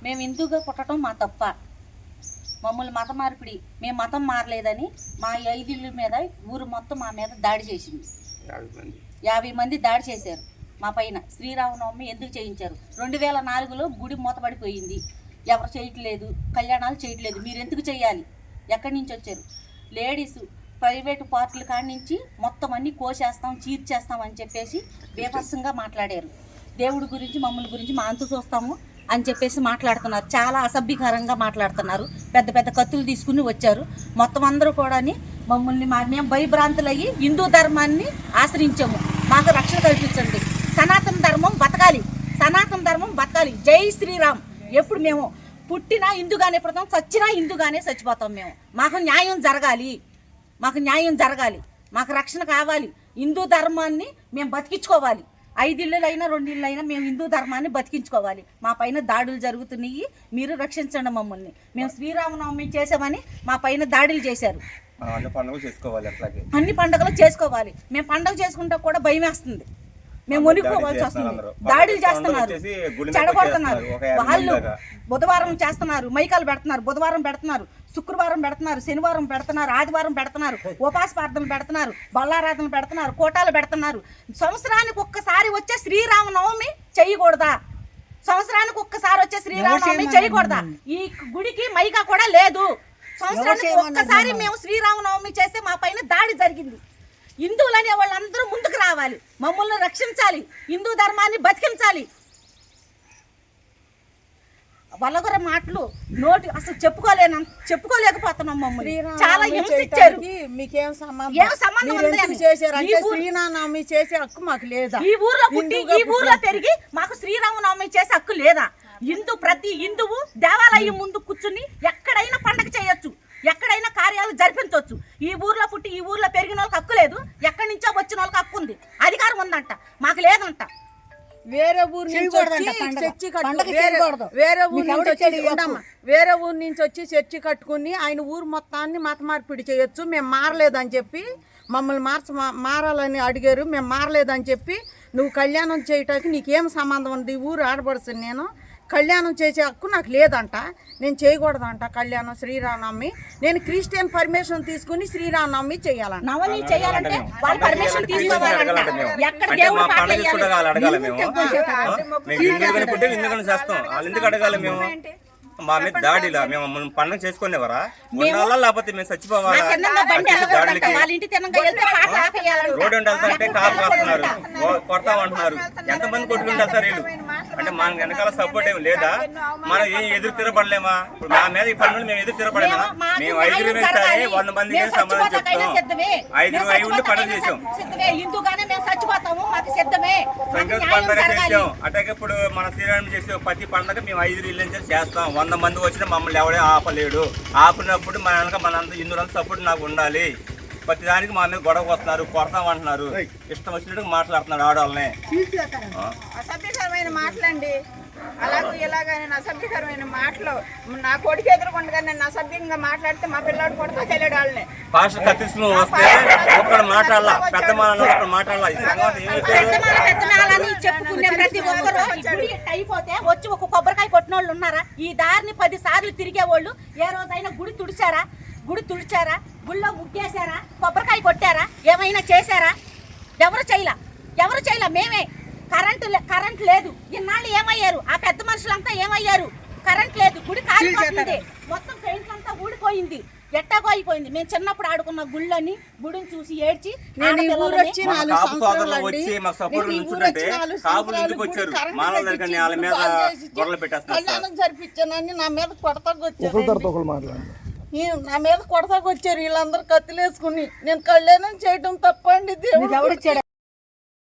మేము హిందూగా పుట్టడం మా తప్ప, మమ్మల్ని మత మార్పిడి, మేము మతం మారలేదని మా 5 ఇళ్ళ మీద ఊరు మొత్తం మా మీద దాడి చేసింది. 50 మంది దాడి చేశారు మా పైన. శ్రీరామనవమి ఎందుకు చేయించారు? 2004లో గుడి మూతపడిపోయింది, ఎవరు చేయట్లేదు, కళ్యాణాలు చేయట్లేదు, మీరు ఎందుకు చేయాలి? ఎక్కడి నుంచి వచ్చారు? లేడీసు ప్రైవేటు పార్టీల కాడి నుంచి మొత్తం అన్నీ కోసేస్తాం, చీర్చేస్తాం అని చెప్పేసి బీభత్సంగా మాట్లాడారు. దేవుడి గురించి మమ్మల్ని గురించి మా అంతు చూస్తాము అని చెప్పేసి మాట్లాడుతున్నారు. చాలా అసభ్యకరంగా మాట్లాడుతున్నారు. పెద్ద పెద్ద కత్తులు తీసుకుని వచ్చారు. మొత్తం అందరూ కూడా మమ్మల్ని మేము భయభ్రాంతులయ్యి హిందూ ధర్మాన్ని ఆశ్రయించాము. మాకు రక్షణ కల్పించండి. సనాతన ధర్మం బతకాలి, సనాతన ధర్మం బతకాలి. జై శ్రీరామ్. ఎప్పుడు మేము పుట్టినా హిందూగానే పుడతాం, చచ్చినా హిందూగానే చచ్చిపోతాం. మేము మాకు న్యాయం జరగాలి, మాకు న్యాయం జరగాలి, మాకు రక్షణ కావాలి. హిందూ ధర్మాన్ని మేము బతికించుకోవాలి. 5 ఇళ్ళైనా 2 ఇళ్ళైనా మేము హిందూ ధర్మాన్ని బతికించుకోవాలి. మా పైన దాడులు జరుగుతున్నాయి, మీరు రక్షించండి మమ్మల్ని. మేము శ్రీరామనవమి చేసామని మా పైన దాడులు చేశారు. అన్ని పండుగలు చేసుకోవాలి. మేము పండుగ చేసుకుంటా కూడా భయం వేస్తుంది, మేము వణికిపోవాల్సి వస్తుంది. దాడులు చేస్తున్నారు, చెడగొడుతున్నారు. వాళ్ళు బుధవారం చేస్తున్నారు, మైకాలు పెడుతున్నారు, బుధవారం పెడుతున్నారు, శుక్రవారం పెడుతున్నారు, శనివారం పెడుతున్నారు, ఆదివారం పెడుతున్నారు, ఉపాస ప్రార్థనలు పెడుతున్నారు, బల్లారాధనలు పెడుతున్నారు, కోటాలు పెడుతున్నారు. సంవత్సరానికి ఒక్కసారి వచ్చే శ్రీరామనవమి చేయకూడదా? సంవత్సరానికి ఒక్కసారి వచ్చే శ్రీరామనవమి చేయకూడదా? ఈ గుడికి మైకా కూడా లేదు. సంవత్సరానికి ఒక్కసారి మేము శ్రీరామనవమి చేస్తే మా పైన దాడి జరిగింది. హిందువులనే వాళ్ళందరూ ముందుకు రావాలి, మమ్మల్ని రక్షించాలి, హిందూ ధర్మాన్ని బతికించాలి. వలగర మాటలు నోటి అసలు చెప్పుకోలేకపోతున్నాం. మమ్మల్ని చాలా హింసించారు. మీకేం సంబంధం శ్రీరామనవమి చేసే హక్కు మాకు లేదా? ఈ ఊర్లో పుట్టి ఈ ఊర్లో పెరిగి మాకు శ్రీరామనవమి చేసే హక్కు లేదా? ప్రతి హిందువు దేవాలయం ముందు కూర్చుని ఎక్కడైనా పండగ చేయొచ్చు, ఎక్కడైనా కార్యాలు జరిపించవచ్చు. ఈ ఊర్లో పుట్టి ఈ ఊర్లో పెరిగిన వాళ్ళకి హక్కు లేదు, ఎక్కడి నుంచో వచ్చిన వాళ్ళకి హక్కు ఉంది, అధికారం ఉందంట, మాకు లేదంట. వేరే ఊరు నుంచి వచ్చి చర్చి కట్టుకుని ఆయన ఊరు మొత్తాన్ని మత మార్పిడి చేయొచ్చు. మేము మారలేదని చెప్పి మమ్మల్ని మారాలని అడిగారు. మేము మారలేదని చెప్పి నువ్వు కళ్యాణం చేయటానికి నీకేం సంబంధం ఉంది? ఊరు ఆడపడుతుంది, నేను కళ్యాణం చేసే హక్కు నాకు లేదంట, నేను చేయకూడదంట కళ్యాణం శ్రీరామనవమి. నేను క్రిస్టియన్ పర్మిషన్ తీసుకుని శ్రీరామనవమి చేయాలంట. మా మీద దాడిలా మేము పండుగ చేసుకునేవారా? ఉండాలా లేకపోతే మేము చచ్చిపోవాలా? రోడ్డు ఉండాలంటే కాపు కాస్తున్నారు, కొడతామంటున్నారు. ఎంతమంది కొట్టుకుంటూ వెళ్తారు వీళ్ళు? అంటే మన వెనకాల సపోర్ట్ ఏమి లేదా? మనం ఏం ఎదురు తిరగబడలేమా? ఇప్పుడు మా మీద ఈ పనులు మేము ఎదురు తిరగబడలేమా? మేము 5 సరే 100 మందికి సమాధానం చెప్తాం. 5 అయి ఉండి పండుగ చేసాం, సంక్రాంతి పండుగ చేసాం. అట్లాగే ఇప్పుడు మన శ్రీరామం చేసే ప్రతి పండుగ మేము 5 ఇళ్ళ నుంచి చేస్తాం. 100 మంది వచ్చినా మమ్మల్ని ఎవడే ఆపలేడు. ఆపినప్పుడు మన వెనక మనంతా హిందువులంతా సపోర్ట్ నాకు ఉండాలి. ప్రతి దానికి మా మీద గొడవ వస్తున్నారు, కొడతామంటున్నారు, ఇష్టం వచ్చినట్టు మాట్లాడుతున్నారు ఆడవాళ్ళని. అసభ్యకరమైన మాటలండి, అలాగే ఇలాగ అసభ్యకరమైన మాటలు. నా కొడుకు ఎదురుకుండా నేను అసభ్యంగా మాట్లాడితే మా పిల్లాడు కొడతా తెలియడు వాళ్ళని. పాస్టర్ కత్తిస్తూ వస్తే ఒక్కడ మాట్లాడాల, పెద్ద మాట్లాడాల. అయిపోతే వచ్చి ఒక కొబ్బరికాయ కొట్టిన వాళ్ళు ఉన్నారా? ఈ దారిని 10 సార్లు తిరిగే వాళ్ళు ఏ రోజైనా గుడి తుడిచారా? గుళ్ళో ముగ్గేశారా? కొబ్బరికాయ కొట్టారా? ఏమైనా చేశారా? ఎవరు చేయలా. మేమే. కరెంట్ లేదు. ఇన్నాళ్ళు ఏమయ్యారు? ఆ పెద్ద మనుషులంతా ఏమయ్యారు? కరెంట్ లేదు, గుడి కాలిపోతుంది, మొత్తం పెయింట్లంతా ఊడిపోయింది, ఎట్టాగో అయిపోయింది. మేము చిన్నప్పుడు ఆడుకున్న గుళ్ళని గుడిని చూసి ఏడ్చి కళ్యాణం జరిపించానని నా మీద కొడతాకొచ్చారు వీళ్ళందరూ కత్తిలేసుకుని. నేను కళ్యాణం చేయడం తప్పండి, దేవుడు